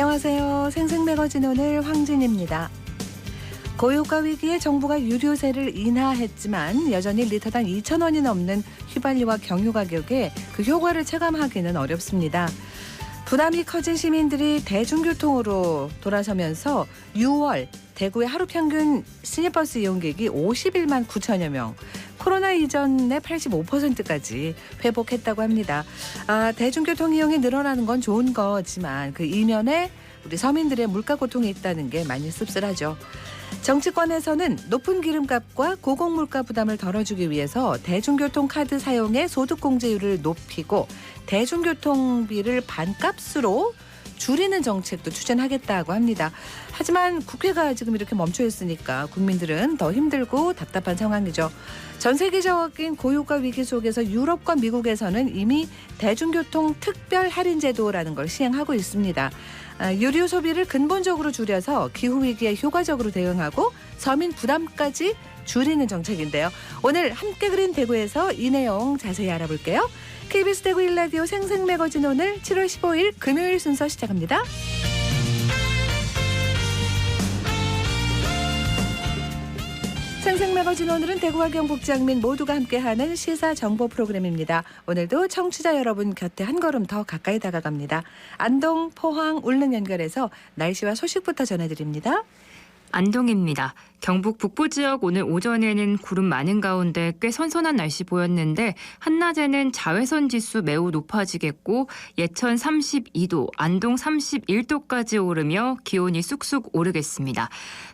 안녕하세요. 생생매거진 오늘 황진입니다. 고유가 위기에 정부가 유류세를 인하했지만 여전히 리터당 2,000원이 넘는 휘발유와 경유 가격에 그 효과를 체감하기는 어렵습니다. 부담이 커진 시민들이 대중교통으로 돌아서면서 6월 대구의 하루 평균 시내버스 이용객이 51만 9천여 명, 코로나 이전의 85%까지 회복했다고 합니다. 대중교통 이용이 늘어나는 건 좋은 거지만 그 이면에 우리 서민들의 물가 고통이 있다는 게 많이 씁쓸하죠. 정치권에서는 높은 기름값과 고공물가 부담을 덜어주기 위해서 대중교통 카드 사용의 소득공제율을 높이고 대중교통비를 반값으로 줄이는 정책도 추진하겠다고 합니다. 하지만 국회가 지금 이렇게 멈춰 있으니까 국민들은 더 힘들고 답답한 상황이죠. 전 세계적인 고유가 위기 속에서 유럽과 미국에서는 이미 대중교통 특별 할인 제도라는 걸 시행하고 있습니다. 유류 소비를 근본적으로 줄여서 기후위기에 효과적으로 대응하고 서민 부담까지 줄이는 정책인데요. 오늘 함께 그린 대구에서 이 내용 자세히 알아볼게요. KBS 대구 1라디오 생생매거진 오늘 7월 15일 금요일 순서 시작합니다. 생생매거진 오늘은 대구와 경북 지역민 모두가 함께하는 시사정보 프로그램입니다. 오늘도 청취자 여러분 곁에 한 걸음 더 가까이 다가갑니다. 안동, 포항, 울릉 연결해서 날씨와 소식부터 전해드립니다. 안동입니다. 경북 북부 지역 오늘 오전에는 구름 많은 가운데 꽤 선선한 날씨 보였는데 한낮에는 자외선 지수 매우 높아지겠고 예천 32도, 안동 31도까지 오르며 기온이 쑥쑥 오르겠습니다.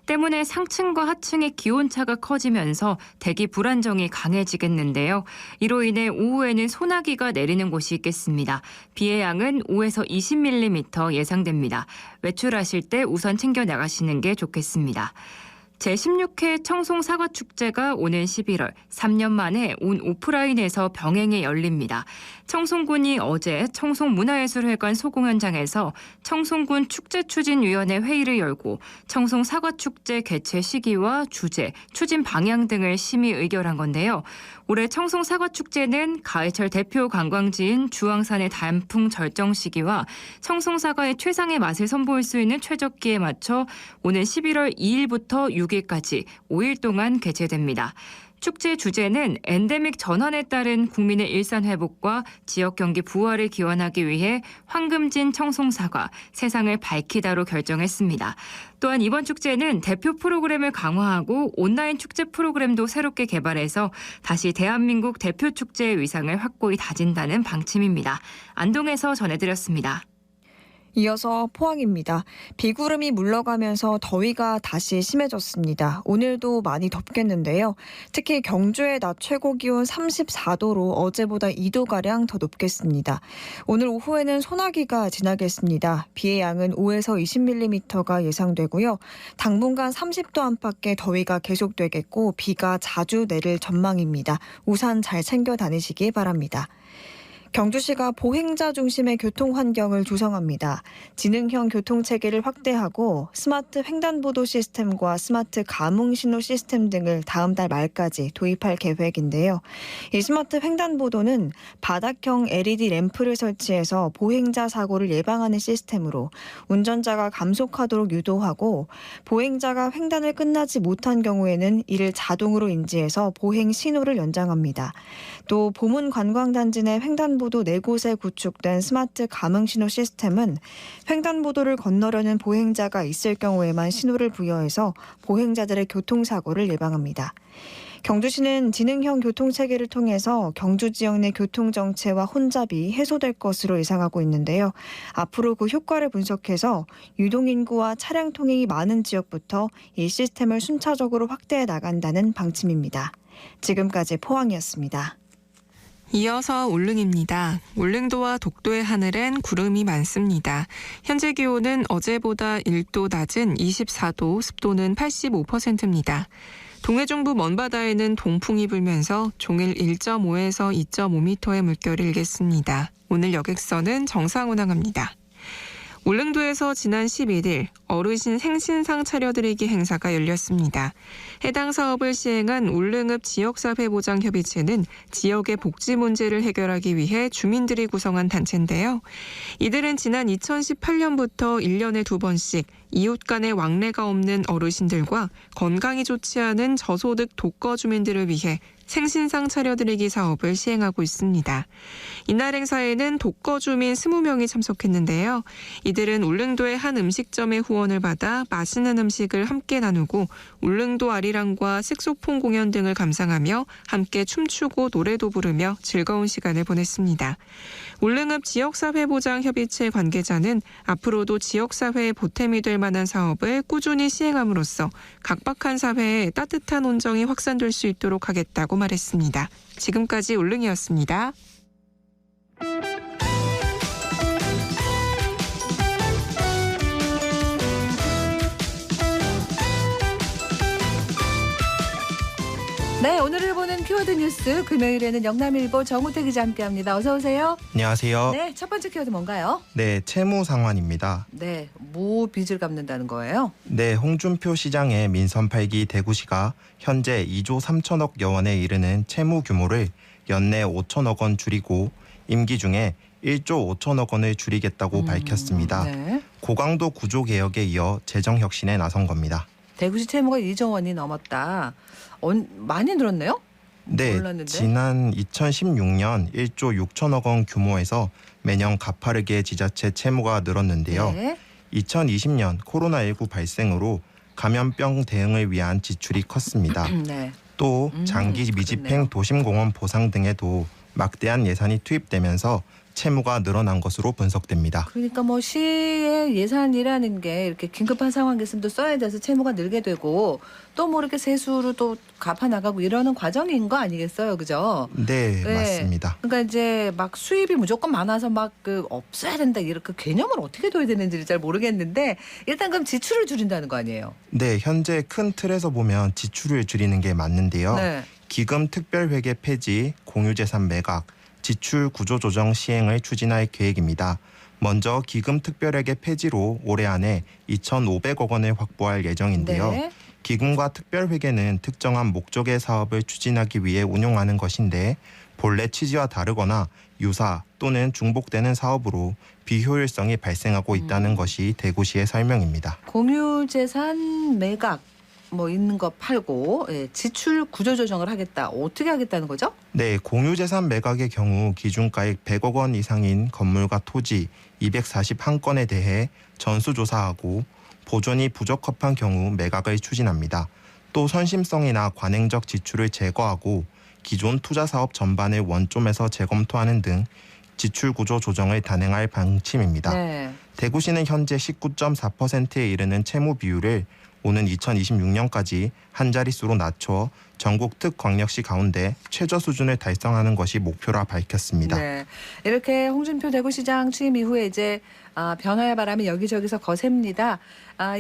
때문에 상층과 하층의 기온차가 커지면서 대기 불안정이 강해지겠는데요. 이로 인해 오후에는 소나기가 내리는 곳이 있겠습니다. 비의 양은 5에서 20mm 예상됩니다. 외출하실 때 우선 챙겨 나가시는 게 좋겠습니다. 제16회 청송사과축제가 오는 11월 3년 만에 온 오프라인에서 병행에 열립니다. 청송군이 어제 청송문화예술회관 소공연장에서 청송군 축제추진위원회 회의를 열고 청송사과축제 개최 시기와 주제, 추진 방향 등을 심의 의결한 건데요. 올해 청송사과축제는 가을철 대표 관광지인 주황산의 단풍 절정 시기와 청송사과의 최상의 맛을 선보일 수 있는 최적기에 맞춰 오는 11월 2일부터 6일까지 5일 동안 개최됩니다. 축제 주제는 엔데믹 전환에 따른 국민의 일상 회복과 지역 경기 부활을 기원하기 위해 황금진 청송사과, 세상을 밝히다로 결정했습니다. 또한 이번 축제는 대표 프로그램을 강화하고 온라인 축제 프로그램도 새롭게 개발해서 다시 대한민국 대표 축제의 위상을 확고히 다진다는 방침입니다. 안동에서 전해드렸습니다. 이어서 포항입니다. 비구름이 물러가면서 더위가 다시 심해졌습니다. 오늘도 많이 덥겠는데요. 특히 경주의 낮 최고 기온 34도로 어제보다 2도가량 더 높겠습니다. 오늘 오후에는 소나기가 지나겠습니다. 비의 양은 5에서 20mm가 예상되고요. 당분간 30도 안팎의 더위가 계속되겠고 비가 자주 내릴 전망입니다. 우산 잘 챙겨 다니시기 바랍니다. 경주시가 보행자 중심의 교통 환경을 조성합니다. 지능형 교통체계를 확대하고 스마트 횡단보도 시스템과 스마트 감응신호 시스템 등을 다음 달 말까지 도입할 계획인데요. 이 스마트 횡단보도는 바닥형 LED 램프를 설치해서 보행자 사고를 예방하는 시스템으로 운전자가 감속하도록 유도하고 보행자가 횡단을 끝나지 못한 경우에는 이를 자동으로 인지해서 보행 신호를 연장합니다. 또 보문 관광단지 내 횡단보도 4곳에 구축된 스마트 감응신호 시스템은 횡단보도를 건너려는 보행자가 있을 경우에만 신호를 부여해서 보행자들의 교통사고를 예방합니다. 경주시는 지능형 교통체계를 통해서 경주 지역 내 교통정체와 혼잡이 해소될 것으로 예상하고 있는데요. 앞으로 그 효과를 분석해서 유동인구와 차량 통행이 많은 지역부터 이 시스템을 순차적으로 확대해 나간다는 방침입니다. 지금까지 포항이었습니다. 이어서 울릉입니다. 울릉도와 독도의 하늘엔 구름이 많습니다. 현재 기온은 어제보다 1도 낮은 24도, 습도는 85%입니다. 동해중부 먼바다에는 동풍이 불면서 종일 1.5에서 2.5m의 물결을 일겠습니다. 오늘 여객선은 정상 운항합니다. 울릉도에서 지난 11일 어르신 생신상 차려드리기 행사가 열렸습니다. 해당 사업을 시행한 울릉읍 지역사회보장협의체는 지역의 복지 문제를 해결하기 위해 주민들이 구성한 단체인데요. 이들은 지난 2018년부터 1년에 2번씩 이웃 간의 왕래가 없는 어르신들과 건강이 좋지 않은 저소득 독거 주민들을 위해 생신상 차려드리기 사업을 시행하고 있습니다. 이날 행사에는 독거 주민 20명이 참석했는데요. 이들은 울릉도의 한 음식점의 후원을 받아 맛있는 음식을 함께 나누고 울릉도 아리랑과 색소폰 공연 등을 감상하며 함께 춤추고 노래도 부르며 즐거운 시간을 보냈습니다. 울릉읍 지역사회보장협의체 관계자는 앞으로도 지역사회의 보탬이 될 만한 사업을 꾸준히 시행함으로써 각박한 사회에 따뜻한 온정이 확산될 수 있도록 하겠다고 말했습니다. 지금까지 울릉이었습니다. 네, 오늘을 보는 키워드 뉴스 금요일에는 영남일보 정우태 기자 함께합니다. 어서 오세요. 안녕하세요. 네, 첫 번째 키워드 뭔가요? 네, 채무 상환입니다. 네, 뭐 빚을 갚는다는 거예요? 네, 홍준표 시장의 민선 8기 대구시가 현재 2조 3천억 여원에 이르는 채무 규모를 연내 5천억 원 줄이고 임기 중에 1조 5천억 원을 줄이겠다고 밝혔습니다. 네. 고강도 구조 개혁에 이어 재정 혁신에 나선 겁니다. 대구시 채무가 2조 원이 넘었다. 많이 늘었네요? 네, 몰랐는데. 지난 2016년 1조 6천억 원 규모에서 매년 가파르게 지자체 채무가 늘었는데요. 네. 2020년 코로나19 발생으로 감염병 대응을 위한 지출이 컸습니다. 네. 또 장기 미집행 그렇네요. 도심공원 보상 등에도 막대한 예산이 투입되면서 채무가 늘어난 것으로 분석됩니다. 그러니까 뭐 시의 예산이라는 게 이렇게 긴급한 상황이 있으면 또 써야 돼서 채무가 늘게 되고 또 뭐 이렇게 세수로 또 갚아 나가고 이러는 과정인 거 아니겠어요, 그죠? 네, 맞습니다. 그러니까 이제 막 수입이 무조건 많아서 막 그 없어야 된다 이렇게 개념을 어떻게 둬야 되는지 잘 모르겠는데 일단 그럼 지출을 줄인다는 거 아니에요? 네, 현재 큰 틀에서 보면 지출을 줄이는 게 맞는데요. 네. 기금 특별회계 폐지, 공유재산 매각, 지출 구조조정 시행을 추진할 계획입니다. 먼저 기금 특별회계 폐지로 올해 안에 2,500억 원을 확보할 예정인데요. 네. 기금과 특별회계는 특정한 목적의 사업을 추진하기 위해 운용하는 것인데 본래 취지와 다르거나 유사 또는 중복되는 사업으로 비효율성이 발생하고 있다는 것이 대구시의 설명입니다. 공유재산 매각 뭐 있는 거 팔고 지출 구조조정을 하겠다. 어떻게 하겠다는 거죠? 네, 공유재산 매각의 경우 기준가액 100억 원 이상인 건물과 토지 241건에 대해 전수조사하고 보존이 부적합한 경우 매각을 추진합니다. 또 선심성이나 관행적 지출을 제거하고 기존 투자사업 전반을 원점에서 재검토하는 등 지출 구조 조정을 단행할 방침입니다. 네. 대구시는 현재 19.4%에 이르는 채무 비율을 오는 2026년까지 한 자릿수로 낮춰 전국 특광역시 가운데 최저 수준을 달성하는 것이 목표라 밝혔습니다. 네. 이렇게 홍준표 대구시장 취임 이후에 이제 변화의 바람이 여기저기서 거셉니다.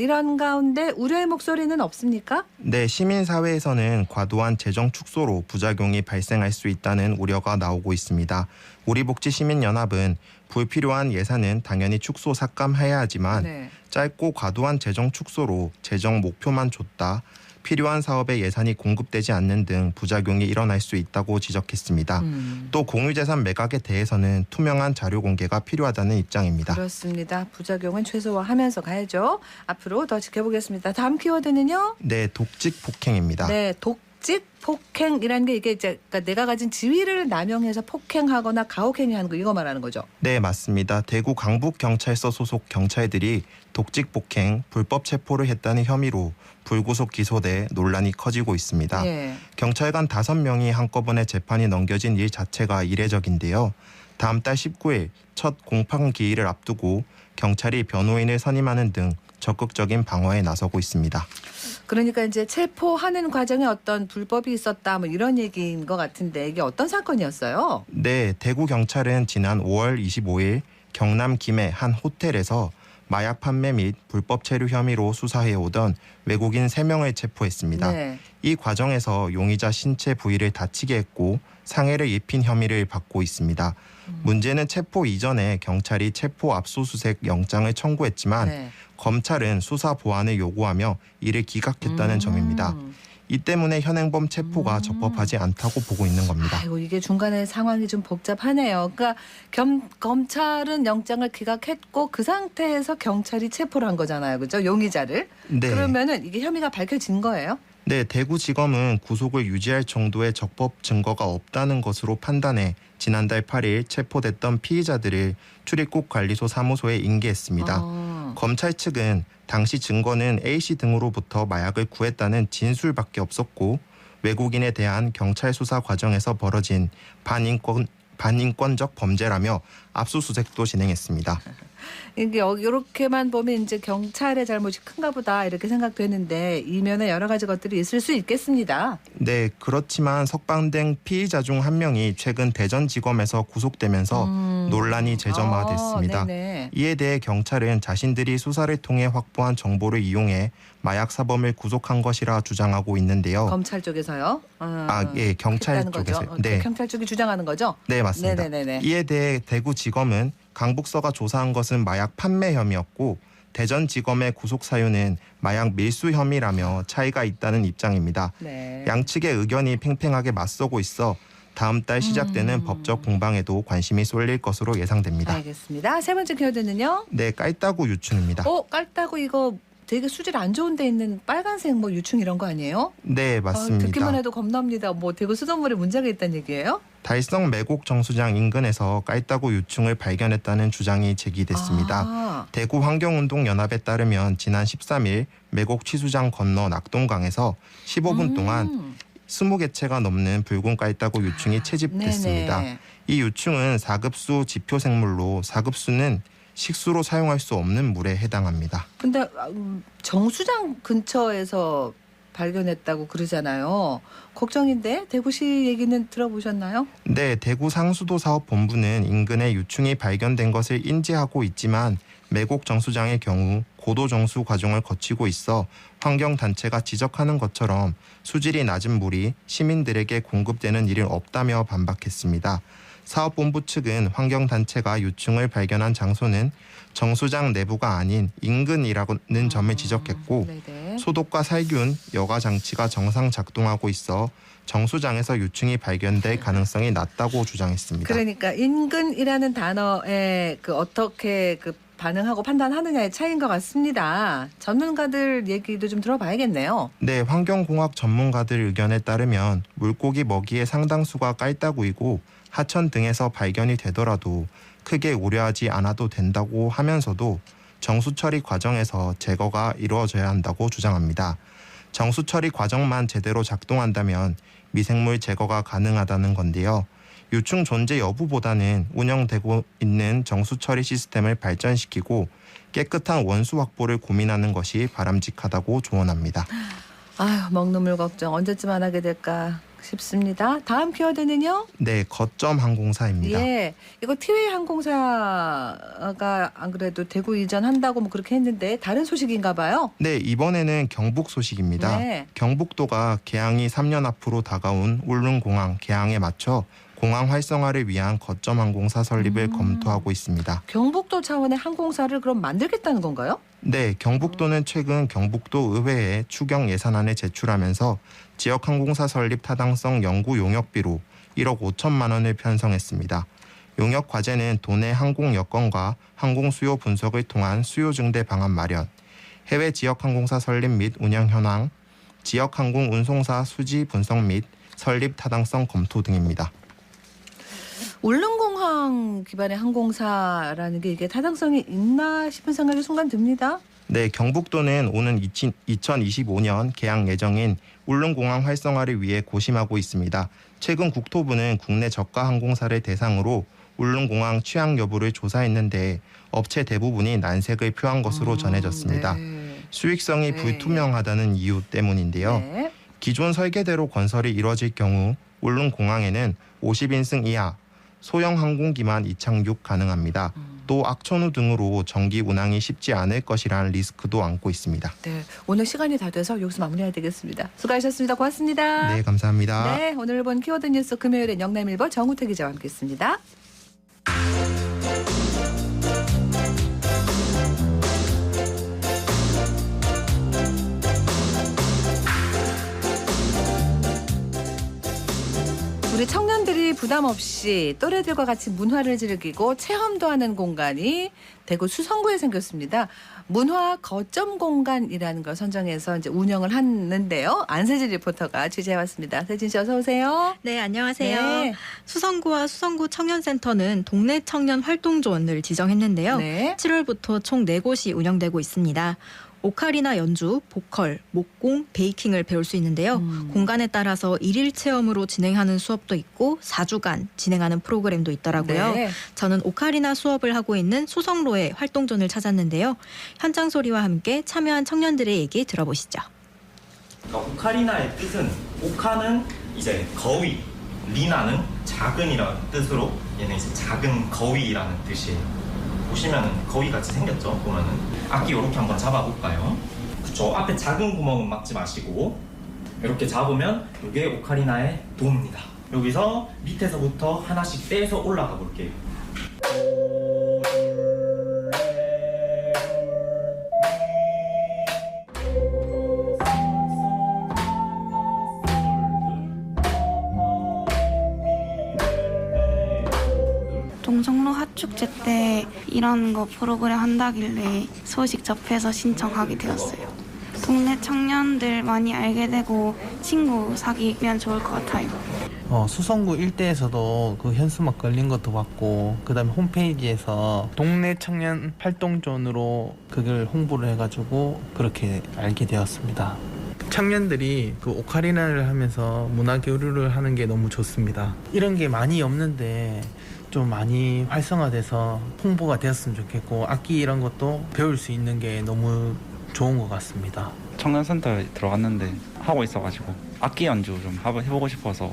이런 가운데 우려의 목소리는 없습니까? 네, 시민사회에서는 과도한 재정 축소로 부작용이 발생할 수 있다는 우려가 나오고 있습니다. 우리복지시민연합은 불필요한 예산은 당연히 축소 삭감해야 하지만 네. 짧고 과도한 재정 축소로 재정 목표만 줬다. 필요한 사업에 예산이 공급되지 않는 등 부작용이 일어날 수 있다고 지적했습니다. 또 공유재산 매각에 대해서는 투명한 자료 공개가 필요하다는 입장입니다. 그렇습니다. 부작용은 최소화하면서 가야죠. 앞으로 더 지켜보겠습니다. 다음 키워드는요? 네, 독직 폭행입니다. 네, 독직 폭행이라는 게 이게 이제 그러니까 내가 가진 지위를 남용해서 폭행하거나 가혹행위 하는 거 이거 말하는 거죠. 네, 맞습니다. 대구 강북경찰서 소속 경찰들이 독직 폭행, 불법 체포를 했다는 혐의로 불구속 기소돼 논란이 커지고 있습니다. 네. 경찰관 5명이 한꺼번에 재판이 넘겨진 일 자체가 이례적인데요. 다음 달 19일 첫 공판 기일을 앞두고 경찰이 변호인을 선임하는 등 적극적인 방어에 나서고 있습니다. 그러니까 이제 체포하는 과정에 어떤 불법이 있었다 뭐 이런 얘기인 것 같은데 이게 어떤 사건이었어요? 네, 대구 경찰은 지난 5월 25일 경남 김해 한 호텔에서 마약 판매 및 불법 체류 혐의로 수사해오던 외국인 3명을 체포했습니다. 네. 이 과정에서 용의자 신체 부위를 다치게 했고 상해를 입힌 혐의를 받고 있습니다. 문제는 체포 이전에 경찰이 체포 압수수색 영장을 청구했지만 네. 검찰은 수사 보완을 요구하며 이를 기각했다는 점입니다. 이 때문에 현행범 체포가 적법하지 않다고 보고 있는 겁니다. 아이고 이게 중간에 상황이 좀 복잡하네요. 그러니까 검찰은 영장을 기각했고 그 상태에서 경찰이 체포를 한 거잖아요. 그죠? 용의자를. 네. 그러면은 이게 혐의가 밝혀진 거예요? 네, 대구지검은 구속을 유지할 정도의 적법 증거가 없다는 것으로 판단해 지난달 8일 체포됐던 피의자들을 출입국 관리소 사무소에 인계했습니다. 검찰 측은 당시 증거는 A씨 등으로부터 마약을 구했다는 진술밖에 없었고 외국인에 대한 경찰 수사 과정에서 벌어진 반인권적 범죄라며 압수수색도 진행했습니다. 이게 이렇게만 보면 이제 경찰의 잘못이 큰가 보다 이렇게 생각되는데 이면에 여러 가지 것들이 있을 수 있겠습니다. 네, 그렇지만 석방된 피의자 중 한 명이 최근 대전지검에서 구속되면서 논란이 재점화됐습니다. 네네. 이에 대해 경찰은 자신들이 수사를 통해 확보한 정보를 이용해 마약 사범을 구속한 것이라 주장하고 있는데요. 검찰 쪽에서요? 예, 경찰 했다는 거죠? 쪽에서요. 네. 경찰 쪽이 주장하는 거죠? 네, 맞습니다. 네네네. 이에 대해 대구지검은 강북서가 조사한 것은 마약 판매 혐의였고 대전지검의 구속 사유는 마약 밀수 혐의라며 차이가 있다는 입장입니다. 네. 양측의 의견이 팽팽하게 맞서고 있어 다음 달 시작되는 법적 공방에도 관심이 쏠릴 것으로 예상됩니다. 알겠습니다. 세 번째 키워드는요? 네, 깔따구 유충입니다. 깔따구 이거 되게 수질 안 좋은 데 있는 빨간색 뭐 유충 이런 거 아니에요? 네, 맞습니다. 듣기만 해도 겁납니다. 뭐 대구 수돗물에 문제가 있다는 얘기예요? 달성 매곡 정수장 인근에서 깔따구 유충을 발견했다는 주장이 제기됐습니다. 대구 환경운동연합에 따르면 지난 13일 매곡 취수장 건너 낙동강에서 15분 동안 20개체가 넘는 붉은 깔따구 유충이 채집됐습니다. 네네. 이 유충은 4급수 지표생물로 4급수는 식수로 사용할 수 없는 물에 해당합니다. 근데 정수장 근처에서 발견했다고 그러잖아요. 걱정인데 대구시 얘기는 들어보셨나요? 네, 대구 상수도사업본부는 인근에 유충이 발견된 것을 인지하고 있지만 매곡 정수장의 경우 고도 정수 과정을 거치고 있어 환경단체가 지적하는 것처럼 수질이 낮은 물이 시민들에게 공급되는 일은 없다며 반박했습니다. 사업본부 측은 환경단체가 유충을 발견한 장소는 정수장 내부가 아닌 인근이라는 점을 지적했고 네네. 소독과 살균, 여과 장치가 정상 작동하고 있어 정수장에서 유충이 발견될 가능성이 낮다고 주장했습니다. 그러니까 인근이라는 단어에 어떻게 반응하고 판단하느냐의 차이인 것 같습니다. 전문가들 얘기도 좀 들어봐야겠네요. 네, 환경공학 전문가들 의견에 따르면 물고기 먹이의 상당수가 깔따구이고 하천 등에서 발견이 되더라도 크게 우려하지 않아도 된다고 하면서도 정수 처리 과정에서 제거가 이루어져야 한다고 주장합니다. 정수 처리 과정만 제대로 작동한다면 미생물 제거가 가능하다는 건데요. 유충 존재 여부보다는 운영되고 있는 정수 처리 시스템을 발전시키고 깨끗한 원수 확보를 고민하는 것이 바람직하다고 조언합니다. 아휴, 먹는 물 걱정 언제쯤 안 하게 될까 싶습니다. 다음 키워드는요? 네, 거점 항공사입니다. 예, 이거 티웨이 항공사가 안 그래도 대구 이전한다고 뭐 그렇게 했는데 다른 소식인가 봐요. 네, 이번에는 경북 소식입니다. 네. 경북도가 개항이 3년 앞으로 다가온 울릉공항 개항에 맞춰 공항 활성화를 위한 거점 항공사 설립을 검토하고 있습니다. 경북도 차원의 항공사를 그럼 만들겠다는 건가요? 네, 경북도는 최근 경북도 의회에 추경 예산안을 제출하면서 지역 항공사 설립 타당성 연구 용역비로 1억 5천만 원을 편성했습니다. 용역 과제는 도내 항공 여건과 항공 수요 분석을 통한 수요 증대 방안 마련, 해외 지역 항공사 설립 및 운영 현황, 지역 항공 운송사 수지 분석 및 설립 타당성 검토 등입니다. 울릉공항 기반의 항공사라는 게 이게 타당성이 있나 싶은 생각이 순간 듭니다. 네, 경북도는 오는 2025년 개항 예정인 울릉공항 활성화를 위해 고심하고 있습니다. 최근 국토부는 국내 저가 항공사를 대상으로 울릉공항 취향 여부를 조사했는데 업체 대부분이 난색을 표한 것으로 전해졌습니다. 네. 수익성이 네. 불투명하다는 이유 때문인데요. 네. 기존 설계대로 건설이 이뤄질 경우 울릉공항에는 50인승 이하 소형 항공기만 이착륙 가능합니다. 또 악천후 등으로 정기 운항이 쉽지 않을 것이라는 리스크도 안고 있습니다. 네, 오늘 시간이 다 돼서 여기서 마무리해야 되겠습니다. 수고하셨습니다. 고맙습니다. 네, 감사합니다. 네, 오늘 본 키워드 뉴스 금요일엔 영남일보 정우택 기자와 함께했습니다. 우리 청년들이 부담 없이 또래들과 같이 문화를 즐기고 체험도 하는 공간이 대구 수성구에 생겼습니다. 문화 거점 공간이라는 걸 선정해서 이제 운영을 하는데요. 안세진 리포터가 취재해왔습니다. 세진 씨 어서 오세요. 네, 안녕하세요. 네. 수성구와 수성구 청년센터는 동네 청년 활동존을 지정했는데요. 네. 7월부터 총 4곳이 운영되고 있습니다. 오카리나 연주, 보컬, 목공, 베이킹을 배울 수 있는데요. 공간에 따라서 1일 체험으로 진행하는 수업도 있고 4주간 진행하는 프로그램도 있더라고요. 네. 저는 오카리나 수업을 하고 있는 수성로의 활동존을 찾았는데요. 현장 소리와 함께 참여한 청년들의 얘기 들어보시죠. 그러니까 오카리나의 뜻은 오카는 이제 거위, 리나는 작은이라는 뜻으로 얘는 이제 작은 거위라는 뜻이에요. 보시면은 거위 같이 생겼죠. 보면은 악기 이렇게 한번 잡아볼까요? 그쵸. 앞에 작은 구멍은 막지 마시고 이렇게 잡으면 이게 오카리나의 도입니다. 여기서 밑에서부터 하나씩 떼서 올라가 볼게요. 동성로 핫축제 때 이런 거 프로그램 한다길래 소식 접해서 신청하게 되었어요. 동네 청년들 많이 알게 되고 친구 사귀면 좋을 것 같아요. 수성구 일대에서도 그 현수막 걸린 것도 봤고, 그다음에 홈페이지에서 동네 청년 활동존으로 그걸 홍보를 해가지고 그렇게 알게 되었습니다. 청년들이 그 오카리나를 하면서 문화 교류를 하는 게 너무 좋습니다. 이런 게 많이 없는데 좀 많이 활성화돼서 홍보가 되었으면 좋겠고, 악기 이런 것도 배울 수 있는 게 너무 좋은 것 같습니다. 청년센터에 들어갔는데 하고 있어가지고 악기 연주 좀 해보고 싶어서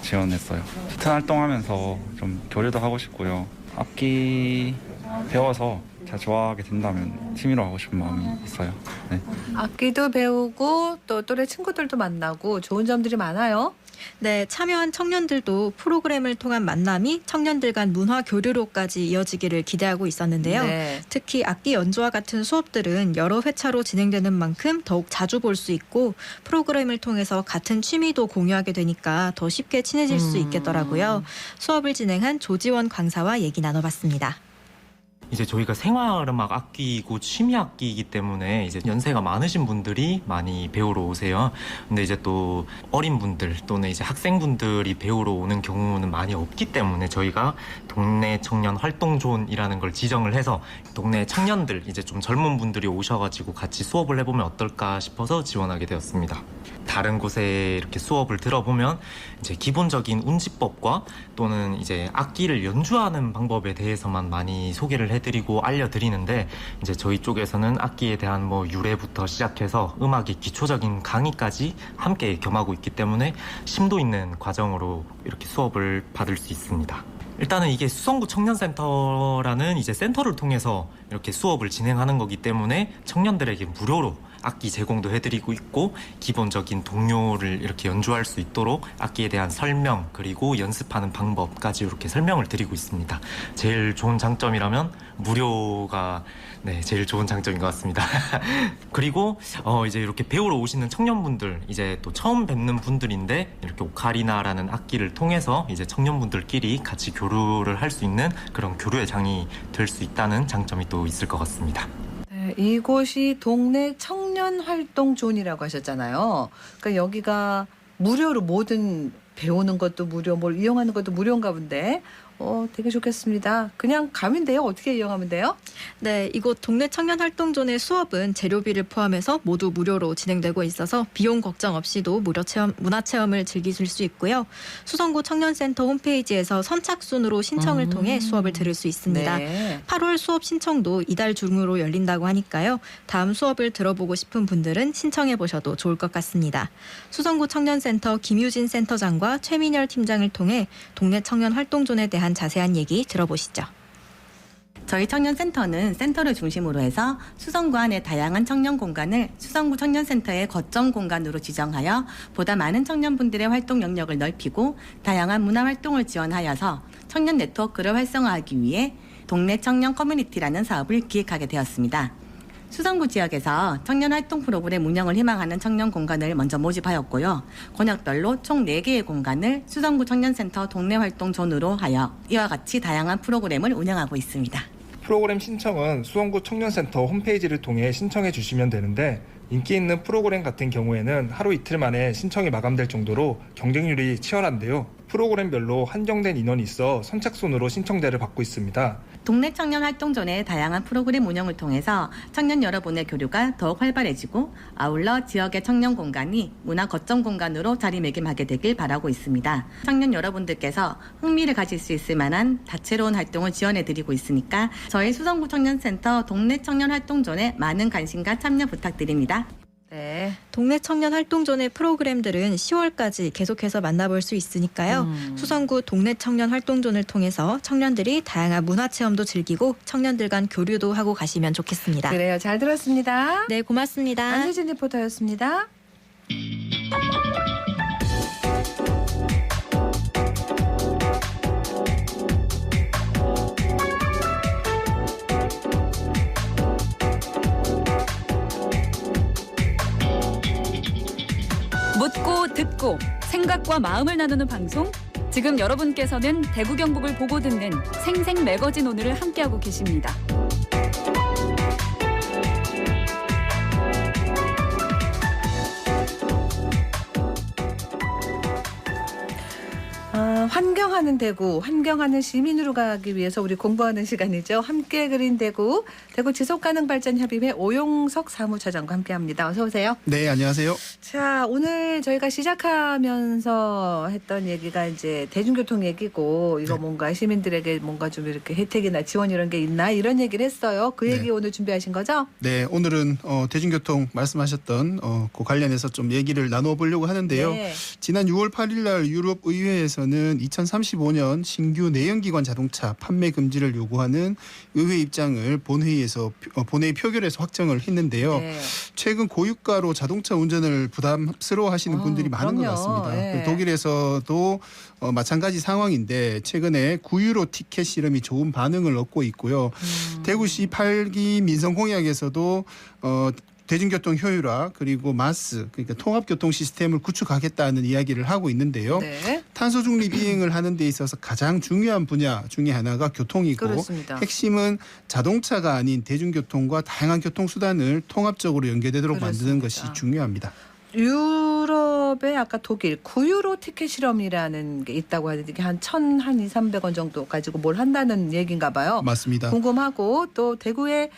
지원했어요. 같은 활동하면서 좀 교류도 하고 싶고요. 악기 배워서 잘 좋아하게 된다면 취미로 하고 싶은 마음이 있어요. 네. 악기도 배우고 또 또래 친구들도 만나고 좋은 점들이 많아요. 네, 참여한 청년들도 프로그램을 통한 만남이 청년들 간 문화 교류로까지 이어지기를 기대하고 있었는데요. 네. 특히 악기 연주와 같은 수업들은 여러 회차로 진행되는 만큼 더욱 자주 볼 수 있고 프로그램을 통해서 같은 취미도 공유하게 되니까 더 쉽게 친해질 수 있겠더라고요. 수업을 진행한 조지원 강사와 얘기 나눠봤습니다. 이제 저희가 생활음악 악기이고 취미 악기이기 때문에 이제 연세가 많으신 분들이 많이 배우러 오세요. 근데 이제 또 어린 분들 또는 이제 학생분들이 배우러 오는 경우는 많이 없기 때문에 저희가 동네 청년 활동존이라는 걸 지정을 해서 동네 청년들 이제 좀 젊은 분들이 오셔가지고 같이 수업을 해보면 어떨까 싶어서 지원하게 되었습니다. 다른 곳에 이렇게 수업을 들어보면 이제 기본적인 운지법과 또는 이제 악기를 연주하는 방법에 대해서만 많이 소개를 해드리고 알려드리는데, 이제 저희 쪽에서는 악기에 대한 뭐 유래부터 시작해서 음악의 기초적인 강의까지 함께 겸하고 있기 때문에 심도 있는 과정으로 이렇게 수업을 받을 수 있습니다. 일단은 이게 수성구 청년센터라는 이제 센터를 통해서 이렇게 수업을 진행하는 거기 때문에 청년들에게 무료로 악기 제공도 해드리고 있고, 기본적인 동요를 이렇게 연주할 수 있도록 악기에 대한 설명 그리고 연습하는 방법까지 이렇게 설명을 드리고 있습니다. 제일 좋은 장점이라면 무료가 제일 좋은 장점인 것 같습니다. 그리고 이제 이렇게 배우러 오시는 청년분들, 이제 또 처음 뵙는 분들인데 이렇게 오카리나라는 악기를 통해서 이제 청년분들끼리 같이 교류를 할 수 있는 그런 교류의 장이 될 수 있다는 장점이 또 있을 것 같습니다. 네, 이곳이 동네 청년 활동존이라고 하셨잖아요. 그러니까 여기가 무료로 모든 배우는 것도 무료, 뭘 이용하는 것도 무료인가 본데 되게 좋겠습니다. 그냥 가면 돼요? 어떻게 이용하면 돼요? 네, 이곳 동네 청년 활동존의 수업은 재료비를 포함해서 모두 무료로 진행되고 있어서 비용 걱정 없이도 무료 체험, 문화 체험을 즐기실 수 있고요. 수성구 청년센터 홈페이지에서 선착순으로 신청을 통해 수업을 들을 수 있습니다. 네. 8월 수업 신청도 이달 중으로 열린다고 하니까요. 다음 수업을 들어보고 싶은 분들은 신청해 보셔도 좋을 것 같습니다. 수성구 청년센터 김유진 센터장과 최민열 팀장을 통해 동네 청년 활동존에 대한 자세한 얘기 들어보시죠. 저희 청년센터는 센터를 중심으로 해서 수성구 안의 다양한 청년 공간을 수성구 청년센터의 거점 공간으로 지정하여 보다 많은 청년분들의 활동 영역을 넓히고 다양한 문화활동을 지원하여서 청년 네트워크를 활성화하기 위해 동네 청년 커뮤니티라는 사업을 기획하게 되었습니다. 수성구 지역에서 청년 활동 프로그램 운영을 희망하는 청년 공간을 먼저 모집하였고요. 권역별로 총 4개의 공간을 수성구 청년센터 동네 활동 존으로 하여 이와 같이 다양한 프로그램을 운영하고 있습니다. 프로그램 신청은 수성구 청년센터 홈페이지를 통해 신청해 주시면 되는데 인기 있는 프로그램 같은 경우에는 하루 이틀 만에 신청이 마감될 정도로 경쟁률이 치열한데요. 프로그램별로 한정된 인원이 있어 선착순으로 신청대를 받고 있습니다. 동네 청년 활동존의 다양한 프로그램 운영을 통해서 청년 여러분의 교류가 더욱 활발해지고 아울러 지역의 청년 공간이 문화 거점 공간으로 자리매김하게 되길 바라고 있습니다. 청년 여러분들께서 흥미를 가질 수 있을 만한 다채로운 활동을 지원해드리고 있으니까 저희 수성구 청년센터 동네 청년 활동존에 많은 관심과 참여 부탁드립니다. 네. 동네 청년 활동존의 프로그램들은 10월까지 계속해서 만나볼 수 있으니까요. 수성구 동네 청년 활동존을 통해서 청년들이 다양한 문화체험도 즐기고 청년들 간 교류도 하고 가시면 좋겠습니다. 그래요. 잘 들었습니다. 네, 고맙습니다. 안세진 리포터였습니다. 묻고 듣고 생각과 마음을 나누는 방송. 지금 여러분께서는 대구 경북을 보고 듣는 생생 매거진 오늘을 함께하고 계십니다. 환경하는 대구, 환경하는 시민으로 가기 위해서 우리 공부하는 시간이죠. 함께 그린 대구, 대구 지속가능발전협의회 오용석 사무처장과 함께합니다. 어서 오세요. 네, 안녕하세요. 자, 오늘 저희가 시작하면서 했던 얘기가 이제 대중교통 얘기고 이거 네. 뭔가 시민들에게 뭔가 좀 이렇게 혜택이나 지원 이런 게 있나 이런 얘기를 했어요. 그 얘기 네. 오늘 준비하신 거죠? 네, 오늘은 대중교통 말씀하셨던 그 관련해서 좀 얘기를 나눠보려고 하는데요. 네. 지난 6월 8일 날 유럽 의회에서는 2035년 신규 내연기관 자동차 판매 금지를 요구하는 의회 입장을 본회의 표결에서 확정을 했는데요. 네. 최근 고유가로 자동차 운전을 부담스러워하시는 분들이 많은 그럼요. 것 같습니다. 네. 독일에서도 마찬가지 상황인데 최근에 9유로 티켓 실험이 좋은 반응을 얻고 있고요. 대구시 8기 민선공약에서도 대중교통 효율화 그리고 마스 그러니까 통합교통 시스템을 구축하겠다는 이야기를 하고 있는데요. 네. 탄소 중립 이행을 하는 데 있어서 가장 중요한 분야 중에 하나가 교통이고 그렇습니다. 핵심은 자동차가 아닌 대중교통과 다양한 교통수단을 통합적으로 연계되도록 그렇습니다. 만드는 것이 중요합니다. 유럽의 아까 독일 9유로 티켓 실험이라는 게 있다고 하는데 이게 한 1,200-300원 정도 가지고 뭘 한다는 얘기인가 봐요. 맞습니다. 궁금하고 또 대구의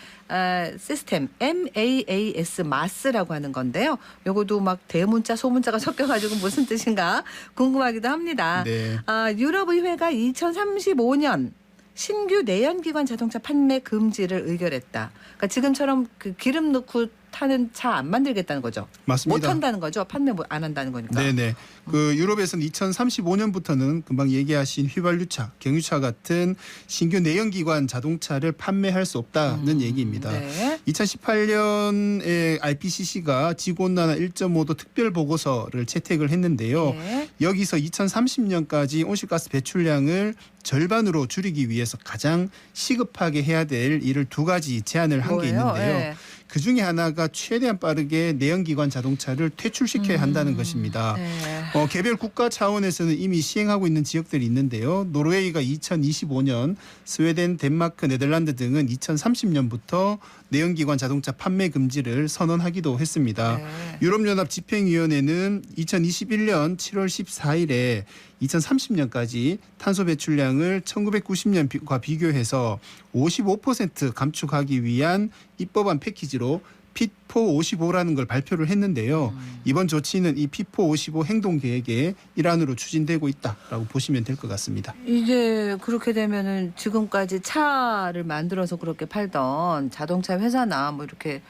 시스템 MAAS 마스라고 하는 건데요. 요것도 막 대문자 소문자가 섞여가지고 무슨 뜻인가 궁금하기도 합니다. 네. 유럽의회가 2035년 신규 내연기관 자동차 판매 금지를 의결했다. 그러니까 지금처럼 그 기름 넣고 타는 차 안 만들겠다는 거죠. 맞습니다. 못 한다는 거죠. 판매 안 한다는 거니까. 네네. 그 유럽에서는 2035년부터는 금방 얘기하신 휘발유차, 경유차 같은 신규 내연기관 자동차를 판매할 수 없다는 얘기입니다. 네. 2018년에 IPCC가 지구온난화 1.5도 특별 보고서를 채택을 했는데요. 네. 여기서 2030년까지 온실가스 배출량을 절반으로 줄이기 위해서 가장 시급하게 해야 될 일을 두 가지 제안을 한 게 있는데요. 네. 그 중에 하나가 최대한 빠르게 내연기관 자동차를 퇴출시켜야 한다는 것입니다. 네. 개별 국가 차원에서는 이미 시행하고 있는 지역들이 있는데요. 노르웨이가 2025년, 스웨덴, 덴마크, 네덜란드 등은 2030년부터 내연기관 자동차 판매 금지를 선언하기도 했습니다. 네. 유럽연합 집행위원회는 2021년 7월 14일에 2030년까지 탄소 배출량을 1990년과 비교해서 55% 감축하기 위한 입법안 패키지로 핏455라는 걸 발표를 했는데요. 이번 조치는 이 핏455 행동 계획의 일환으로 추진되고 있다라고 보시면 될 것 같습니다. 이게 그렇게 되면은 지금까지 차를 만들어서 그렇게 팔던 자동차 회사나 뭐 이렇게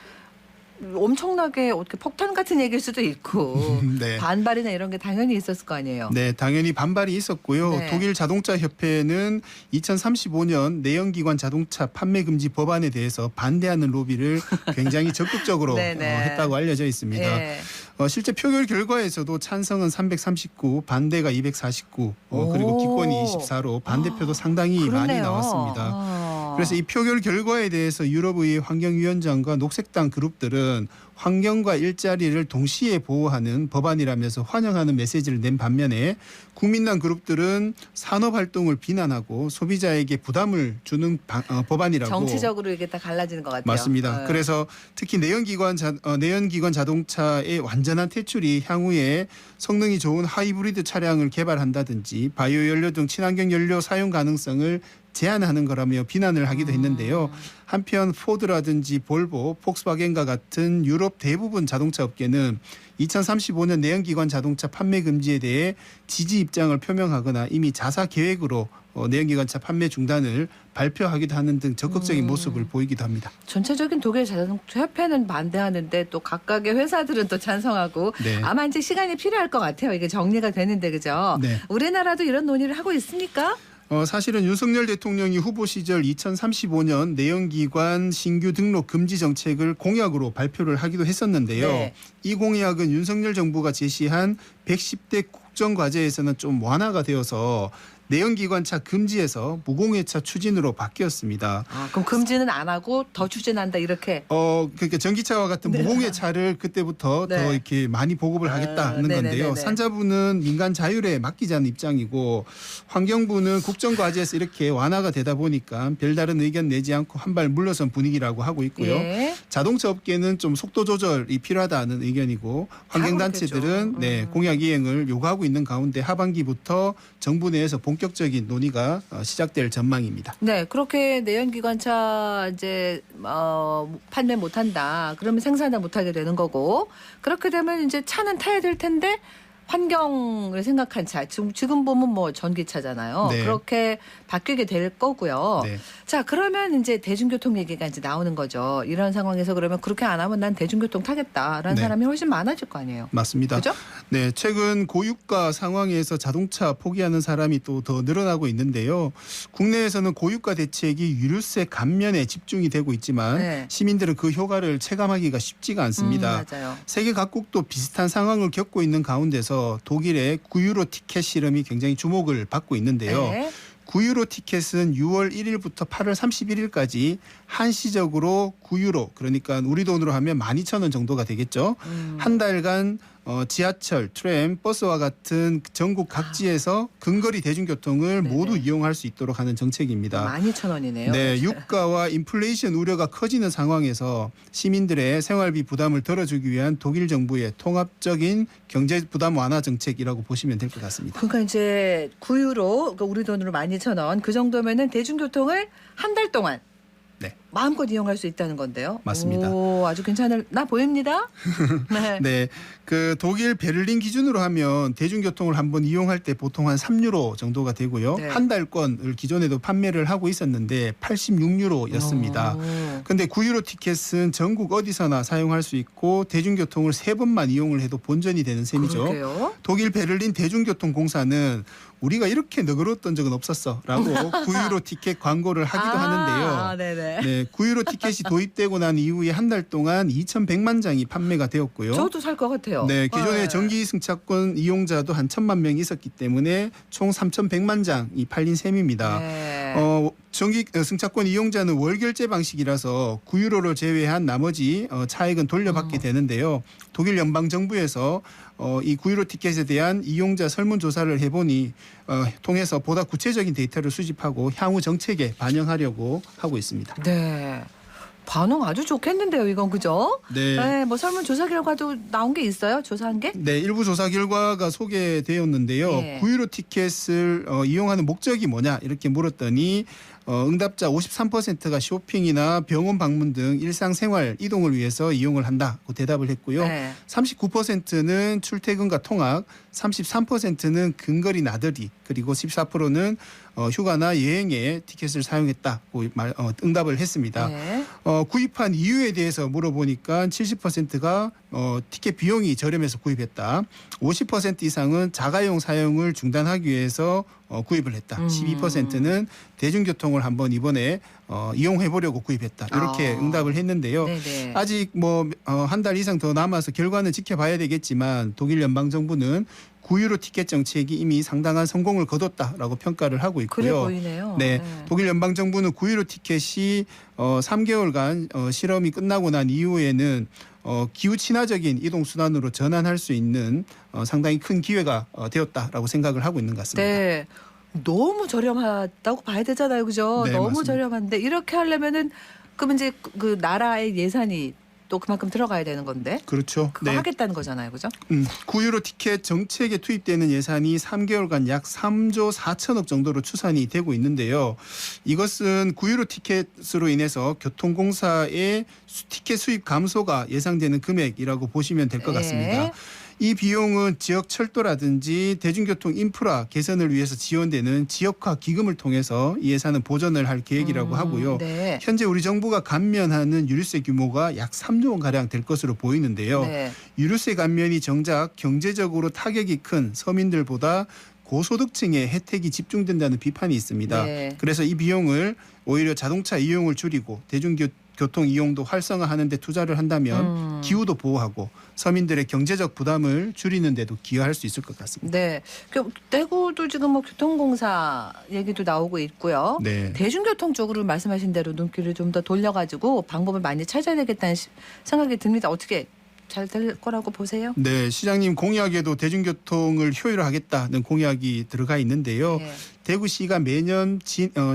엄청나게 어떻게 폭탄 같은 얘기일 수도 있고 네. 반발이나 이런 게 당연히 있었을 거 아니에요. 네, 당연히 반발이 있었고요. 네. 독일 자동차 협회는 2035년 내연기관 자동차 판매 금지 법안에 대해서 반대하는 로비를 굉장히 적극적으로 했다고 알려져 있습니다. 네. 실제 표결 결과에서도 찬성은 339, 반대가 249, 그리고 기권이 24로 반대표도 상당히 많이 그러네요. 나왔습니다. 그래서 이 표결 결과에 대해서 유럽의 환경위원장과 녹색당 그룹들은 환경과 일자리를 동시에 보호하는 법안이라면서 환영하는 메시지를 낸 반면에 국민당 그룹들은 산업활동을 비난하고 소비자에게 부담을 주는 법안이라고. 정치적으로 이게 다 갈라지는 것 같아요. 맞습니다. 그래서 특히 내연기관 자동차의 완전한 퇴출이 향후에 성능이 좋은 하이브리드 차량을 개발한다든지 바이오 연료 등 친환경 연료 사용 가능성을 제한하는 거라며 비난을 하기도 했는데요. 한편 포드라든지 볼보, 폭스바겐과 같은 유럽 대부분 자동차 업계는 2035년 내연기관 자동차 판매 금지에 대해 지지 입장을 표명하거나 이미 자사 계획으로 내연기관차 판매 중단을 발표하기도 하는 등 적극적인 모습을 보이기도 합니다. 전체적인 독일 자동차 협회는 반대하는데 또 각각의 회사들은 또 찬성하고 네. 아마 이제 시간이 필요할 것 같아요. 이게 정리가 되는데 그죠? 네. 우리나라도 이런 논의를 하고 있습니까? 사실은 윤석열 대통령이 후보 시절 2035년 내연기관 신규 등록 금지 정책을 공약으로 발표를 하기도 했었는데요. 네. 이 공약은 윤석열 정부가 제시한 110대 국정과제에서는 좀 완화가 되어서 내연기관차 금지에서 무공해차 추진으로 바뀌었습니다. 그럼 금지는 안 하고 더 추진한다 이렇게? 그러니까 전기차와 같은 무공해차를 그때부터 더 이렇게 많이 보급을 하겠다는 건데요. 산자부는 민간 자율에 맡기자는 입장이고 환경부는 국정과제에서 이렇게 완화가 되다 보니까 별다른 의견 내지 않고 한 발 물러선 분위기라고 하고 있고요. 예. 자동차 업계는 좀 속도 조절이 필요하다는 의견이고 환경단체들은 공약 이행을 요구하고 있는 가운데 하반기부터 정부 내에서 본격적인 논의가 시작될 전망입니다. 네, 그렇게 내연기관차 이제 판매 못한다. 그러면 생산을 못하게 되는 거고 그렇게 되면 이제 차는 타야 될 텐데 환경을 생각한 차 지금 보면 뭐 전기차잖아요. 네. 그렇게 바뀌게 될 거고요. 네. 자, 그러면 이제 대중교통 얘기가 이제 나오는 거죠. 이런 상황에서 그러면 그렇게 안 하면 난 대중교통 타겠다라는 네. 사람이 훨씬 많아질 거 아니에요. 맞습니다. 그죠? 네, 최근 고유가 상황에서 자동차 포기하는 사람이 또 더 늘어나고 있는데요. 국내에서는 고유가 대책이 유류세 감면에 집중이 되고 있지만 시민들은 그 효과를 체감하기가 쉽지가 않습니다. 맞아요. 세계 각국도 비슷한 상황을 겪고 있는 가운데서 독일의 9유로 티켓 실험이 굉장히 주목을 받고 있는데요. 네. 9유로 티켓은 6월 1일부터 8월 31일까지 한시적으로 9유로 그러니까 우리 돈으로 하면 12,000원 정도가 되겠죠. 한 달간 지하철, 트램, 버스와 같은 전국 각지에서 근거리 대중교통을 모두 이용할 수 있도록 하는 정책입니다. 12,000원이네요. 네, 유가와 인플레이션 우려가 커지는 상황에서 시민들의 생활비 부담을 덜어주기 위한 독일 정부의 통합적인 경제 부담 완화 정책이라고 보시면 될 것 같습니다. 그러니까 이제 9유로 그러니까 우리 돈으로 12,000원 그 정도면은 대중교통을 한 달 동안 마음껏 이용할 수 있다는 건데요. 맞습니다. 오, 아주 괜찮나 보입니다. 네. 네, 그 독일 베를린 기준으로 하면 대중교통을 한번 이용할 때 보통 한 3유로 정도가 되고요. 네. 한 달권을 기존에도 판매를 하고 있었는데 86유로였습니다. 그런데 9유로 티켓은 전국 어디서나 사용할 수 있고 대중교통을 3번만 이용을 해도 본전이 되는 셈이죠. 그러게요. 독일 베를린 대중교통공사는 우리가 이렇게 너그러웠던 적은 없었어라고 9유로 티켓 광고를 하기도 하는데요. 네네. 네, 9유로 티켓이 도입되고 난 이후에 한 달 동안 2,100만 장이 판매가 되었고요. 저도 살 것 같아요. 네, 기존에 정기 승차권 이용자도 한 1,000만 명이 있었기 때문에 총 3,100만 장이 팔린 셈입니다. 정기 승차권 이용자는 월 결제 방식이라서 9유로를 제외한 나머지 차액은 돌려받게 되는데요. 독일 연방 정부에서 이 9유로 티켓에 대한 이용자 설문조사를 해보니 통해서 보다 구체적인 데이터를 수집하고 향후 정책에 반영하려고 하고 있습니다. 네. 반응 아주 좋겠는데요, 이건 그죠? 네. 뭐 설문조사 결과도 나온 게 있어요? 조사한 게? 네, 일부 조사 결과가 소개되었는데요. 9유로 티켓을 이용하는 목적이 뭐냐 이렇게 물었더니 응답자 53%가 쇼핑이나 병원 방문 등 일상생활 이동을 위해서 이용을 한다고 대답을 했고요. 39%는 출퇴근과 통학, 33%는 근거리 나들이, 그리고 14%는 휴가나 여행에 티켓을 사용했다고 응답을 했습니다. 네. 구입한 이유에 대해서 물어보니까 70%가 티켓 비용이 저렴해서 구입했다. 50% 이상은 자가용 사용을 중단하기 위해서 구입을 했다. 12%는 대중교통을 한번 이번에 이용해 보려고 구입했다. 이렇게 응답을 했는데요. 네네. 아직 뭐 한 달 이상 더 남아서 결과는 지켜봐야 되겠지만 독일 연방 정부는 9유로 티켓 정책이 이미 상당한 성공을 거뒀다라고 평가를 하고 있고요. 그래 보이네요. 네, 독일 연방 정부는 9유로 티켓이 3개월간 실험이 끝나고 난 이후에는 기후 친화적인 이동 수단으로 전환할 수 있는 상당히 큰 기회가 되었다라고 생각을 하고 있는 것 같습니다. 네. 너무 저렴하다고 봐야 되잖아요. 그죠? 네, 너무 맞습니다. 저렴한데 이렇게 하려면은 그러면 이제 그 나라의 예산이 또 그만큼 들어가야 되는 건데. 그렇죠. 그거 하겠다는 거잖아요. 그죠? 9유로 티켓 정책에 투입되는 예산이 3개월간 약 3조 4천억 정도로 추산이 되고 있는데요. 이것은 9유로 티켓으로 인해서 교통공사의 티켓 수입 감소가 예상되는 금액이라고 보시면 될 것 같습니다. 예. 이 비용은 지역 철도라든지 대중교통 인프라 개선을 위해서 지원되는 지역화 기금을 통해서 이 예산은 보전을 할 계획이라고 하고요. 네. 현재 우리 정부가 감면하는 유류세 규모가 약 3조 원 가량 될 것으로 보이는데요. 네. 유류세 감면이 정작 경제적으로 타격이 큰 서민들보다 고소득층의 혜택이 집중된다는 비판이 있습니다. 네. 그래서 이 비용을 오히려 자동차 이용을 줄이고 대중교통 이용도 활성화하는 데 투자를 한다면 기후도 보호하고 서민들의 경제적 부담을 줄이는 데도 기여할 수 있을 것 같습니다. 네. 대구도 지금 뭐 교통공사 얘기도 나오고 있고요. 네. 대중교통 쪽으로 말씀하신 대로 눈길을 좀 더 돌려가지고 방법을 많이 찾아야 되겠다는 생각이 듭니다. 어떻게 잘 될 거라고 보세요? 네, 시장님 공약에도 대중교통을 효율화하겠다는 공약이 들어가 있는데요. 네. 대구시가 매년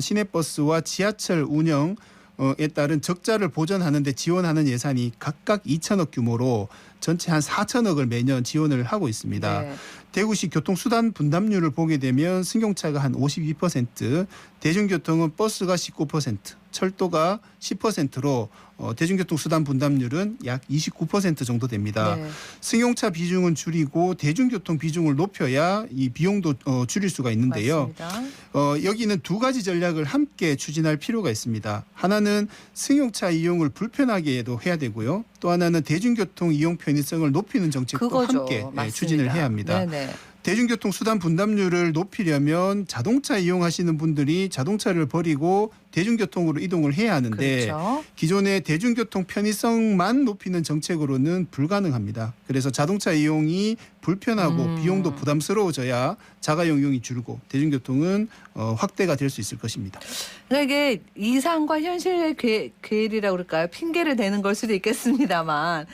시내버스와 지하철 운영에 따른 적자를 보전하는 데 지원하는 예산이 각각 2천억 규모로 전체 한 4천억을 매년 지원을 하고 있습니다. 네. 대구시 교통수단 분담률을 보게 되면 승용차가 한 52%, 대중교통은 버스가 19%, 철도가 10%로 대중교통 수단 분담률은 약 29% 정도 됩니다. 네. 승용차 비중은 줄이고 대중교통 비중을 높여야 이 비용도 줄일 수가 있는데요. 맞습니다. 여기는 두 가지 전략을 함께 추진할 필요가 있습니다. 하나는 승용차 이용을 불편하게도 해야 되고요. 또 하나는 대중교통 이용 편의성을 높이는 정책도 그거죠. 함께 맞습니다. 추진을 해야 합니다. 네네. 대중교통 수단 분담률을 높이려면 자동차 이용하시는 분들이 자동차를 버리고 대중교통으로 이동을 해야 하는데 그렇죠. 기존의 대중교통 편의성만 높이는 정책으로는 불가능합니다. 그래서 자동차 이용이 불편하고 비용도 부담스러워져야 자가용 이용이 줄고 대중교통은 확대가 될 수 있을 것입니다. 그러니까 이게 이상과 현실의 괴리라고 그럴까요? 핑계를 대는 걸 수도 있겠습니다만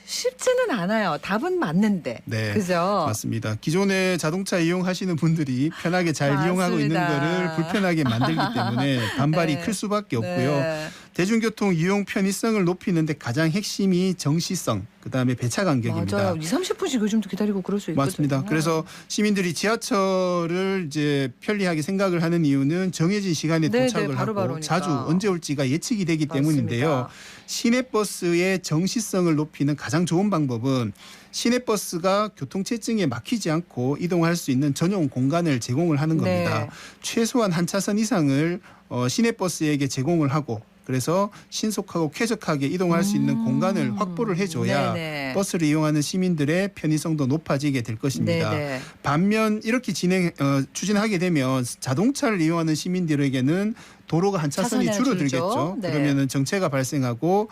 쉽지는 않아요. 답은 맞는데. 네, 그죠? 맞습니다. 기존에 자동차 이용하시는 분들이 편하게 잘 이용하고 있는 거를 불편하게 만들기 때문에 반발이 네. 클 수밖에 없고요. 네. 대중교통 이용 편의성을 높이는데 가장 핵심이 정시성, 그다음에 배차 간격입니다. 맞아요. 20-30분씩 요즘도 기다리고 그럴 수 있거든요. 맞습니다. 그래서 시민들이 지하철을 이제 편리하게 생각을 하는 이유는 정해진 시간에 네, 도착을 네, 하고 바로 자주 언제 올지가 예측이 되기 맞습니다. 때문인데요. 시내버스의 정시성을 높이는 가장 좋은 방법은 시내버스가 교통체증에 막히지 않고 이동할 수 있는 전용 공간을 제공을 하는 겁니다. 네. 최소한 한 차선 이상을 시내버스에게 제공을 하고 그래서 신속하고 쾌적하게 이동할 수 있는 공간을 확보를 해줘야 네네. 버스를 이용하는 시민들의 편의성도 높아지게 될 것입니다. 네네. 반면 이렇게 추진하게 되면 자동차를 이용하는 시민들에게는 도로가 한 차선이 차선이 줄어들겠죠. 줄죠. 네. 그러면은 정체가 발생하고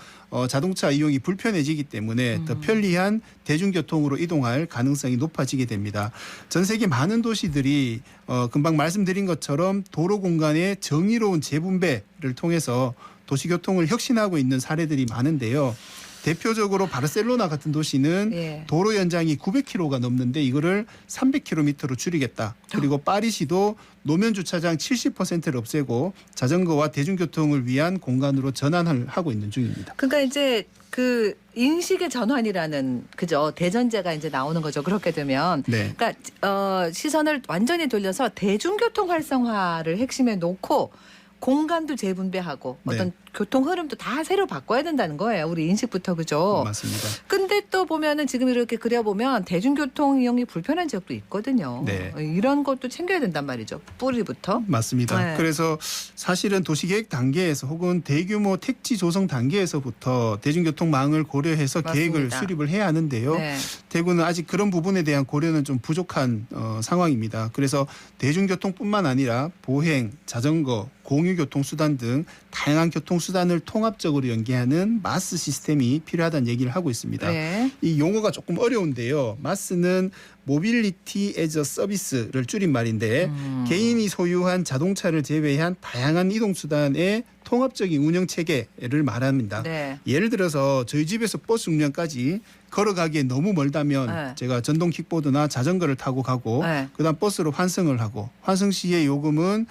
자동차 이용이 불편해지기 때문에 더 편리한 대중교통으로 이동할 가능성이 높아지게 됩니다. 전 세계 많은 도시들이 금방 말씀드린 것처럼 도로 공간의 정의로운 재분배를 통해서 도시교통을 혁신하고 있는 사례들이 많은데요. 대표적으로 바르셀로나 같은 도시는 예. 도로 연장이 900km가 넘는데 이거를 300km로 줄이겠다. 그리고 파리시도 노면 주차장 70%를 없애고 자전거와 대중교통을 위한 공간으로 전환을 하고 있는 중입니다. 그러니까 이제 그 인식의 전환이라는 그죠 대전제가 이제 나오는 거죠. 그렇게 되면 네. 그러니까 시선을 완전히 돌려서 대중교통 활성화를 핵심에 놓고 공간도 재분배하고 네. 어떤 교통 흐름도 다 새로 바꿔야 된다는 거예요. 우리 인식부터 그죠? 맞습니다. 근데 또 보면은 지금 이렇게 그려보면 대중교통 이용이 불편한 지역도 있거든요. 네. 이런 것도 챙겨야 된단 말이죠. 뿌리부터. 맞습니다. 네. 그래서 사실은 도시계획 단계에서 혹은 대규모 택지 조성 단계에서부터 대중교통망을 고려해서 맞습니다. 계획을 수립을 해야 하는데요. 네. 대구는 아직 그런 부분에 대한 고려는 좀 부족한 상황입니다. 그래서 대중교통뿐만 아니라 보행, 자전거, 공유교통수단 등 다양한 교통수단을 통합적으로 연계하는 마스 시스템이 필요하다는 얘기를 하고 있습니다. 네. 이 용어가 조금 어려운데요. 마스는 모빌리티 에저 서비스를 줄인 말인데 개인이 소유한 자동차를 제외한 다양한 이동수단의 통합적인 운영 체계를 말합니다. 네. 예를 들어서 저희 집에서 버스 운전까지 걸어가기에 너무 멀다면 네. 제가 전동 킥보드나 자전거를 타고 가고 네. 그다음 버스로 환승을 하고 환승 시의 요금은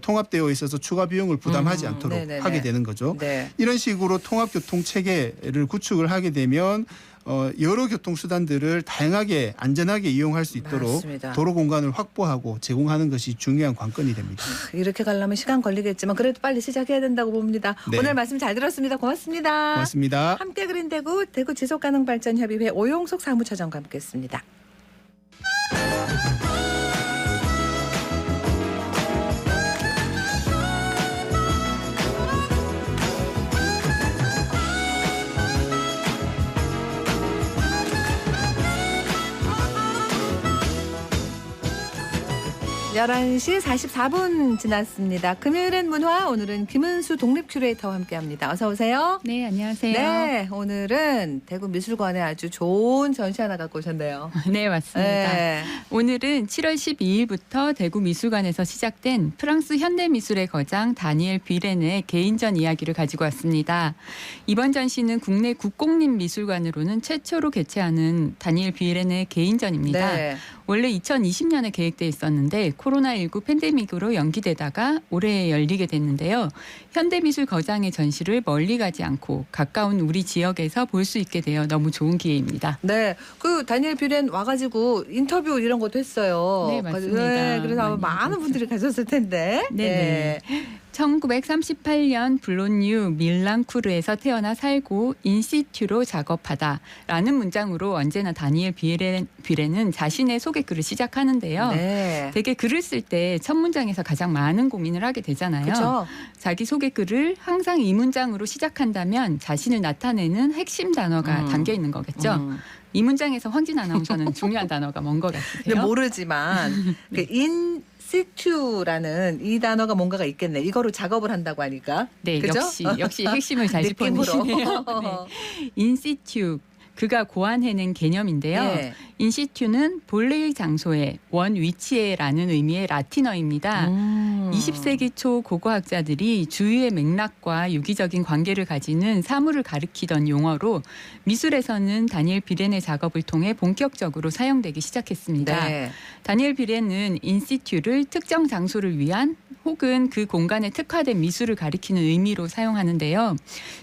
통합되어 있어서 추가 비용을 부담하지 않도록 네네네. 하게 되는 거죠. 네. 이런 식으로 통합교통 체계를 구축을 하게 되면 여러 교통수단들을 다양하게 안전하게 이용할 수 있도록 맞습니다. 도로 공간을 확보하고 제공하는 것이 중요한 관건이 됩니다. 이렇게 가려면 시간 걸리겠지만 그래도 빨리 시작해야 된다고 봅니다. 네. 오늘 말씀 잘 들었습니다. 고맙습니다. 고맙습니다. 함께 그린 대구 지속가능발전협의회 오용석 사무처장과 함께했습니다. (11시 44분) 지났습니다. 금요일엔 문화, 오늘은 김은수 독립큐레이터와 함께합니다. 어서 오세요. 네, 안녕하세요. 네, 오늘은 대구 미술관에 아주 좋은 전시 하나 갖고 오셨네요. 네, 맞습니다. 네. 오늘은 7월 12일부터 대구 미술관에서 시작된 프랑스 현대미술의 거장 다니엘 비렌의 개인전 이야기를 가지고 왔습니다. 이번 전시는 국내 국공립미술관으로는 최초로 개최하는 다니엘 비렌의 개인전입니다. 네. 원래 2020년에 계획돼 있었는데 코로나19 팬데믹으로 연기되다가 올해 열리게 됐는데요. 현대미술 거장의 전시를 멀리 가지 않고 가까운 우리 지역에서 볼 수 있게 되어 너무 좋은 기회입니다. 네, 그 다니엘 비렌 와가지고 인터뷰 이런 것도 했어요. 네, 맞습니다. 네, 그래서 아마 많은 분들이 가셨을 텐데. 네. 1938년 블론뉴 밀랑쿠르에서 태어나 살고 인시튜로 작업하다라는 문장으로 언제나 다니엘 비렌은 자신의 소개글을 시작하는데요. 네. 되게 글을 쓸 때 첫 문장에서 가장 많은 고민을 하게 되잖아요. 그렇죠. 자기 소개글을 항상 이 문장으로 시작한다면 자신을 나타내는 핵심 단어가 담겨 있는 거겠죠. 이 문장에서 황진 아나운서는 중요한 단어가 뭔 것 같으세요? 근데 모르지만 그 인시튜라는 이 단어가 뭔가가 있겠네. 이거로 작업을 한다고 하니까. 네, 그죠? 역시 핵심을 잘 짚어주시네요. 네. 인시튜. 그가 고안해낸 개념인데요. 네. 인시튜는 본래의 장소에 원 위치에라는 의미의 라틴어입니다. 20세기 초 고고학자들이 주위의 맥락과 유기적인 관계를 가지는 사물을 가리키던 용어로 미술에서는 다니엘 비렌의 작업을 통해 본격적으로 사용되기 시작했습니다. 네. 다니엘 비렌은 인시튜를 특정 장소를 위한 혹은 그 공간에 특화된 미술을 가리키는 의미로 사용하는데요.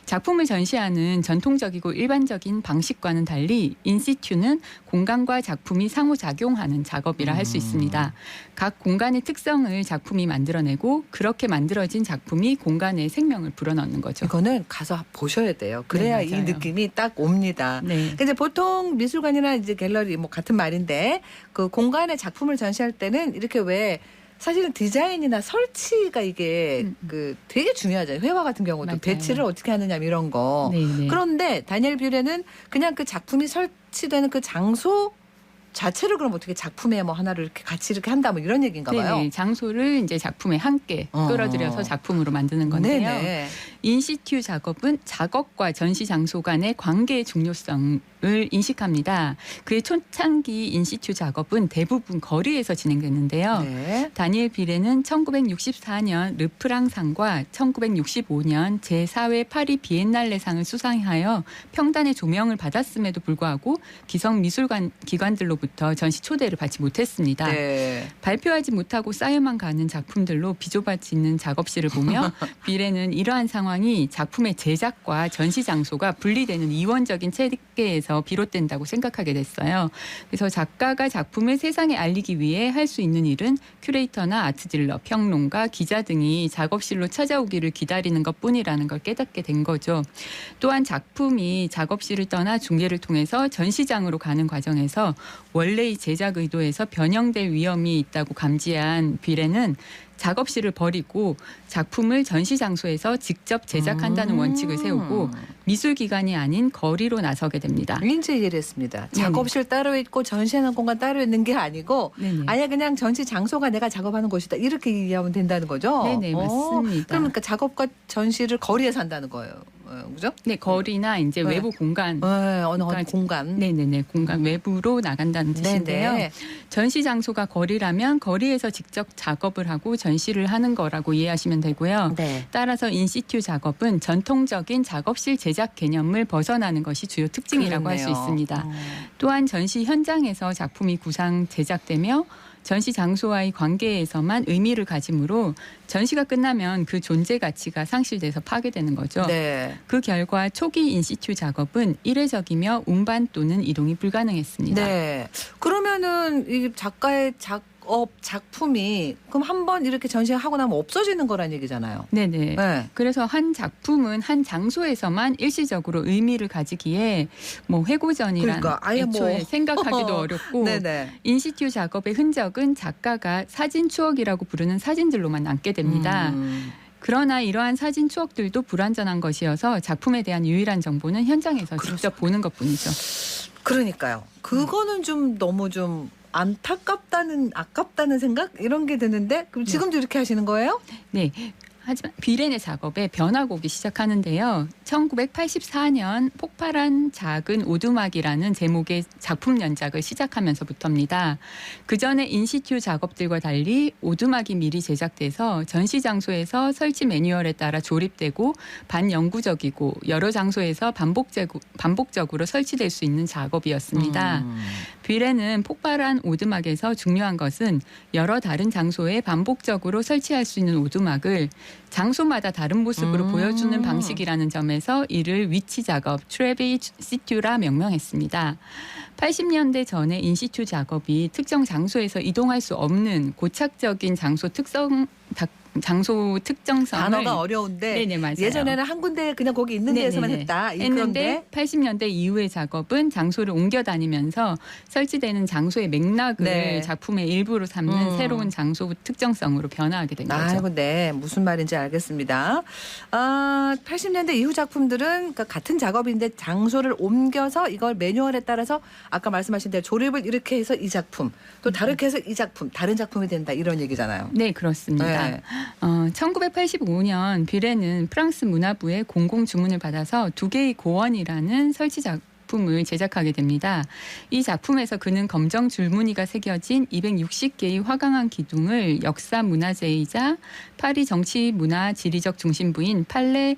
작품을 전시하는 전통적이고 일반적인 방식과는 달리 인시튜는 공간과 작품이 상호작용하는 작업이라 할 수 있습니다. 각 공간의 특성을 작품이 만들어내고 그렇게 만들어진 작품이 공간에 생명을 불어넣는 거죠. 이거는 가서 보셔야 돼요. 그래야 네, 이 맞아요. 느낌이 딱 옵니다. 네. 근데 보통 미술관이나 이제 갤러리 뭐 같은 말인데 그 공간에 작품을 전시할 때는 이렇게 왜 사실은 디자인이나 설치가 이게 그 되게 중요하잖아요. 회화 같은 경우도 맞아요. 배치를 어떻게 하느냐 이런 거. 네네. 그런데 다니엘 비렌은 그냥 그 작품이 설치되는 그 장소 자체를 그럼 어떻게 작품에 뭐 하나를 이렇게 같이 이렇게 한다 뭐 이런 얘기인가 봐요. 네네. 장소를 이제 작품에 함께 끌어들여서 작품으로 만드는 건데요. 네네. 인시튜 작업은 작업과 전시 장소 간의 관계의 중요성을 인식합니다. 그의 초창기 인시튜 작업은 대부분 거리에서 진행됐는데요. 네. 다니엘 비렌은 1964년 르프랑상과 1965년 제4회 파리 비엔날레상을 수상하여 평단의 조명을 받았음에도 불구하고 기성 미술관 기관들로 작품으로부터 전시 초대를 받지 못했습니다. 네. 발표하지 못하고 쌓여만 가는 작품들로 비좁아지 있는 작업실을 보며 비례는 이러한 상황이 작품의 제작과 전시 장소가 분리되는 이원적인 체계에서 비롯된다고 생각하게 됐어요. 그래서 작가가 작품을 세상에 알리기 위해 할 수 있는 일은 큐레이터나 아트딜러, 평론가, 기자 등이 작업실로 찾아오기를 기다리는 것뿐이라는 걸 깨닫게 된 거죠. 또한 작품이 작업실을 떠나 중개를 통해서 전시장으로 가는 과정에서 원래의 제작 의도에서 변형될 위험이 있다고 감지한 비례는 작업실을 버리고 작품을 전시 장소에서 직접 제작한다는 원칙을 세우고 미술기관이 아닌 거리로 나서게 됩니다. 이제 이해했습니다. 작업실 따로 있고 전시하는 공간 따로 있는 게 아니고 아예 그냥 전시 장소가 내가 작업하는 곳이다. 이렇게 이해하면 된다는 거죠? 네네, 맞습니다. 그러니까 작업과 전시를 거리에서 한다는 거예요. 그죠? 네, 거리나 이제 외부 공간. 어느 공간. 네네네, 공간 외부로 나간다는 뜻인데요. 네네. 전시 장소가 거리라면 거리에서 직접 작업을 하고 전시를 하는 거라고 이해하시면 되고요. 네. 따라서 인시튜 작업은 전통적인 작업실 제작 개념을 벗어나는 것이 주요 특징이라고 할 수 그렇네요. 있습니다. 또한 전시 현장에서 작품이 구상 제작되며 전시 장소와의 관계에서만 의미를 가지므로 전시가 끝나면 그 존재 가치가 상실돼서 파괴되는 거죠. 네. 그 결과 초기 인시튜 작업은 일회적이며 운반 또는 이동이 불가능했습니다. 네. 그러면은 이 작가의 작품이 그럼 한번 이렇게 전시하고 나면 없어지는 거란 얘기잖아요. 네네. 네. 그래서 한 작품은 한 장소에서만 일시적으로 의미를 가지기에 뭐 회고전이란 그러니까 아예 애초에 생각하기도 어렵고 인시튜 작업의 흔적은 작가가 사진 추억이라고 부르는 사진들로만 남게 됩니다. 그러나 이러한 사진 추억들도 불완전한 것이어서 작품에 대한 유일한 정보는 현장에서 직접 보는 것뿐이죠. 그러니까요. 그거는 좀 너무 좀 아깝다는 생각 이런 게 드는데 그럼 지금도 이렇게 하시는 거예요? 네. 하지만 비례네 작업에 변화가 오기 시작하는데요. 1984년 폭발한 작은 오두막이라는 제목의 작품 연작을 시작하면서부터입니다. 그전에 인시튜 작업들과 달리 오두막이 미리 제작돼서 전시 장소에서 설치 매뉴얼에 따라 조립되고 반영구적이고 여러 장소에서 반복적으로 설치될 수 있는 작업이었습니다. 비례는 폭발한 오두막에서 중요한 것은 여러 다른 장소에 반복적으로 설치할 수 있는 오두막을 장소마다 다른 모습으로 보여주는 방식이라는 점에서 이를 위치 작업, 트래비 시튜라 명명했습니다. 80년대 전에 인시튜 작업이 특정 장소에서 이동할 수 없는 고착적인 장소 특정성을 단어가 어려운데 네네, 맞아요. 예전에는 한 군데 그냥 거기 있는 데에서만 했다. 했는데 80년대 이후의 작업은 장소를 옮겨 다니면서 설치되는 장소의 맥락을 작품의 일부로 삼는 새로운 장소 특정성으로 변화하게 된 거죠. 아이고, 네. 무슨 말인지 알겠습니다. 80년대 이후 작품들은 그러니까 같은 작업인데 장소를 옮겨서 이걸 매뉴얼에 따라서 아까 말씀하신 대로 조립을 이렇게 해서 이 작품 또 다르게 해서 이 작품 다른 작품이 된다 이런 얘기잖아요. 네, 그렇습니다. 네. 1985년 비례는 프랑스 문화부의 공공 주문을 받아서 두 개의 고원이라는 설치 작품을 제작하게 됩니다. 이 작품에서 그는 검정 줄무늬가 새겨진 260개의 화강암 기둥을 역사 문화재이자 파리 정치 문화 지리적 중심부인 팔레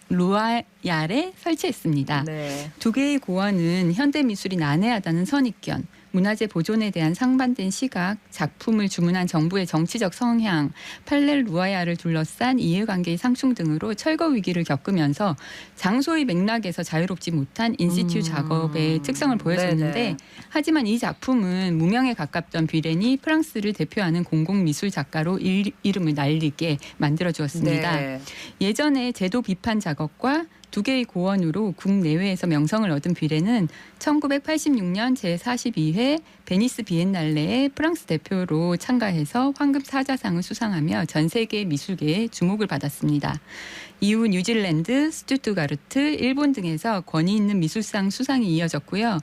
루아얄에 설치했습니다. 네. 두 개의 고원은 현대미술이 난해하다는 선입견, 문화재 보존에 대한 상반된 시각, 작품을 주문한 정부의 정치적 성향, 팔레 루아얄을 둘러싼 이해관계의 상충 등으로 철거 위기를 겪으면서 장소의 맥락에서 자유롭지 못한 인시튜 작업의 특성을 보여줬는데 하지만 이 작품은 무명에 가깝던 비렌이 프랑스를 대표하는 공공미술 작가로 이름을 날리게 만들어주었습니다. 네. 예전에 제도 비판 작업과 두 개의 고원으로 국내외에서 명성을 얻은 비례는 1986년 제42회 베니스 비엔날레에 프랑스 대표로 참가해서 황금 사자상을 수상하며 전 세계 미술계에 주목을 받았습니다. 이후 뉴질랜드, 스투트가르트, 일본 등에서 권위 있는 미술상 수상이 이어졌고요.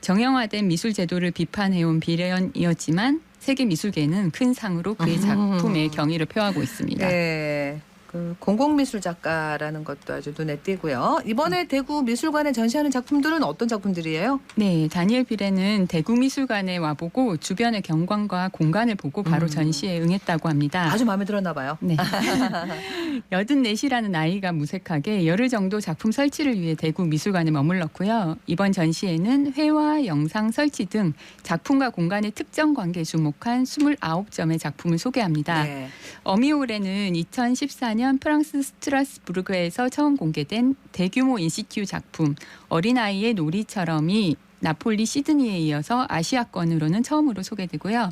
정형화된 미술 제도를 비판해온 비례연이었지만 세계 미술계는 큰 상으로 그의 작품의 경의를 표하고 있습니다. 네. 그 공공미술 작가라는 것도 아주 눈에 띄고요. 이번에 대구 미술관에 전시하는 작품들은 어떤 작품들이에요? 네, 다니엘 비레는 대구 미술관에 와보고 주변의 경관과 공간을 보고 바로 전시에 응했다고 합니다. 아주 마음에 들었나 봐요. 네. 84이라는 나이가 무색하게 열흘 정도 작품 설치를 위해 대구 미술관에 머물렀고요. 이번 전시에는 회화, 영상 설치 등 작품과 공간의 특정 관계에 주목한 29점의 작품을 소개합니다. 네. 어미오레는 2014년 프랑스 스트라스부르크에서 처음 공개된 대규모 인시튜 작품 어린아이의 놀이처럼이 나폴리 시드니에 이어서 아시아권으로는 처음으로 소개되고요.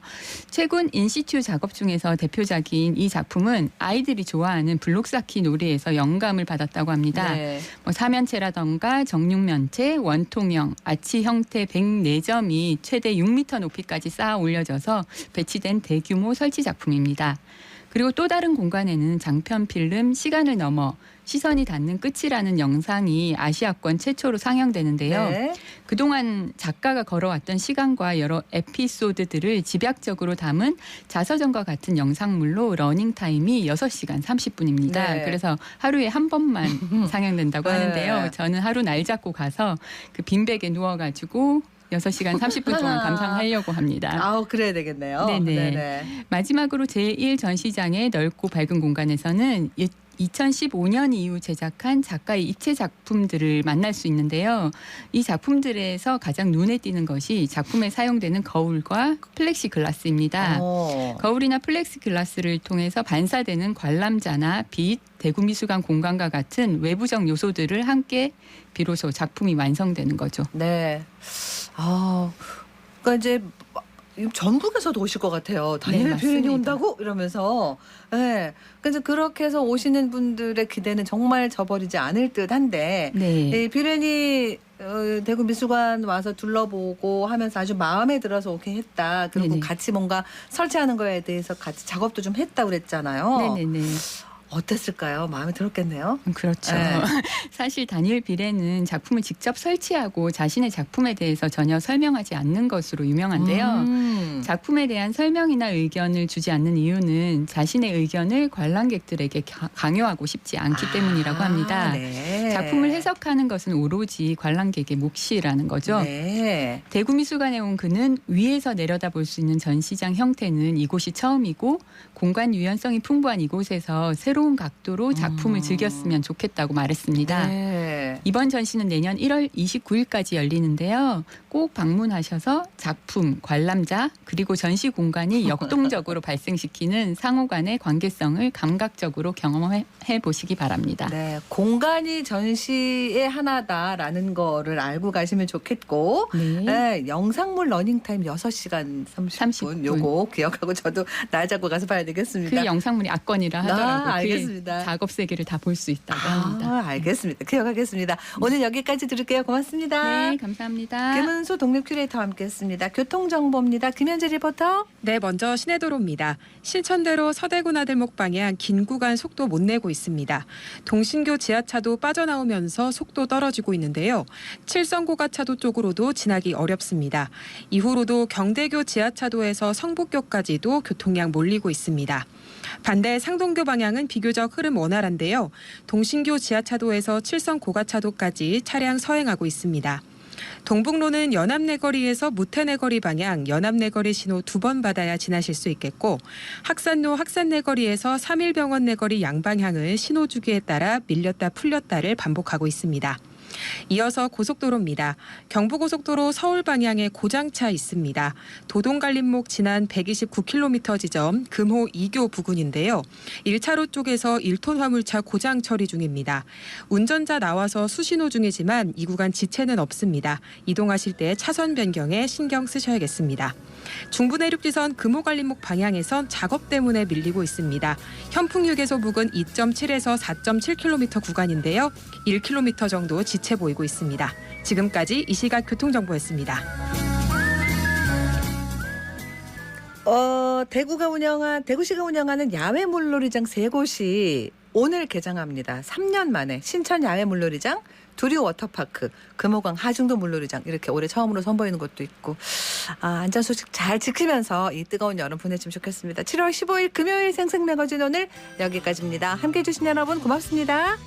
최근 인시튜 작업 중에서 대표작인 이 작품은 아이들이 좋아하는 블록 쌓기 놀이에서 영감을 받았다고 합니다. 네. 사면체라던가 정육면체, 원통형, 아치 형태 104점이 최대 6m 높이까지 쌓아 올려져서 배치된 대규모 설치 작품입니다. 그리고 또 다른 공간에는 장편 필름 시간을 넘어 시선이 닿는 끝이라는 영상이 아시아권 최초로 상영되는데요. 네. 그동안 작가가 걸어왔던 시간과 여러 에피소드들을 집약적으로 담은 자서전과 같은 영상물로 러닝타임이 6시간 30분입니다. 네. 그래서 하루에 한 번만 상영된다고 네. 하는데요. 저는 하루 날 잡고 가서 그 빈백에 누워가지고 6시간 30분 동안 감상하려고 합니다. 아우, 그래야 되겠네요. 네네. 네네. 마지막으로 제1전시장의 넓고 밝은 공간에서는 2015년 이후 제작한 작가의 입체 작품들을 만날 수 있는데요. 이 작품들에서 가장 눈에 띄는 것이 작품에 사용되는 거울과 플렉시글라스입니다. 거울이나 플렉시글라스를 통해서 반사되는 관람자나 빛, 대구미술관 공간과 같은 외부적 요소들을 함께 비로소 작품이 완성되는 거죠. 네. 그러니까 이제 전국에서도 오실 것 같아요. 다니엘 비렌이 온다고 이러면서. 네. 그래서 그렇게 해서 오시는 분들의 기대는 정말 저버리지 않을 듯한데, 네. 비렌이 대구 미술관 와서 둘러보고 하면서 아주 마음에 들어서 오긴 했다. 그리고 네네. 같이 뭔가 설치하는 거에 대해서 같이 작업도 좀 했다 그랬잖아요. 네네네. 어땠을까요? 마음에 들었겠네요. 그렇죠. 네. 사실 다니엘 비레는 작품을 직접 설치하고 자신의 작품에 대해서 전혀 설명하지 않는 것으로 유명한데요. 작품에 대한 설명이나 의견을 주지 않는 이유는 자신의 의견을 관람객들에게 강요하고 싶지 않기 때문이라고 합니다. 네. 작품을 해석하는 것은 오로지 관람객의 몫이라는 거죠. 네. 대구미술관에 온 그는 위에서 내려다볼 수 있는 전시장 형태는 이곳이 처음이고 공간 유연성이 풍부한 이곳에서 새로운 각도로 작품을 즐겼으면 좋겠다고 말했습니다. 네. 이번 전시는 내년 1월 29일까지 열리는데요. 꼭 방문하셔서 작품, 관람자 그리고 전시 공간이 역동적으로 발생시키는 상호 간의 관계성을 감각적으로 경험해 보시기 바랍니다. 네, 공간이 전시의 하나다라는 거를 알고 가시면 좋겠고, 네, 영상물 러닝타임 6시간 30분 요거 기억하고 저도 날 잡고 가서 봐야 되겠습니다. 그 영상물이 악권이라 하더라고요. 알겠습니다. 작업 세계를 다 볼 수 있다고 합니다. 알겠습니다. 기억하겠습니다. 오늘 여기까지 들을게요. 고맙습니다. 네, 감사합니다. 김은수 독립 큐레이터와 함께했습니다. 교통정보입니다. 김현재 리포터. 네, 먼저 시내도로입니다. 신천대로 서대구 나들목 방향 긴 구간 속도 못 내고 있습니다. 동신교 지하차도 빠져나오면서 속도 떨어지고 있는데요. 칠성고가차도 쪽으로도 지나기 어렵습니다. 이후로도 경대교 지하차도에서 성북교까지도 교통량 몰리고 있습니다. 반대 상동교 방향은 비교적 흐름 원활한데요. 동신교 지하차도에서 칠성고가차도까지 차량 서행하고 있습니다. 동북로는 연암내거리에서 무태내거리 방향 연암내거리 신호 2번 받아야 지나실 수 있겠고 학산로 학산내거리에서 3일병원 내거리 양방향은 신호 주기에 따라 밀렸다 풀렸다를 반복하고 있습니다. 이어서 고속도로입니다. 경부고속도로 서울 방향에 고장차 있습니다. 도동갈림목 지난 129km 지점 금호 2교 부근인데요. 1차로 쪽에서 1톤 화물차 고장 처리 중입니다. 운전자 나와서 수신호 중이지만 이 구간 지체는 없습니다. 이동하실 때 차선 변경에 신경 쓰셔야겠습니다. 중부내륙지선 금호갈림목 방향에선 작업 때문에 밀리고 있습니다. 현풍휴게소 부근 2.7에서 4.7km 구간인데요. 1km 정도 지체 보이고 있습니다. 지금까지 이 시각 교통정보였습니다. 대구시가 운영하는 야외 물놀이장 3곳이 오늘 개장합니다. 3년 만에 신천 야외 물놀이장, 두류 워터파크, 금호강 하중도 물놀이장 이렇게 올해 처음으로 선보이는 것도 있고 안전 소식 잘 지키면서 이 뜨거운 여름 보내주면 좋겠습니다. 7월 15일 금요일 생생매거진 오늘 여기까지입니다. 함께해 주신 여러분 고맙습니다.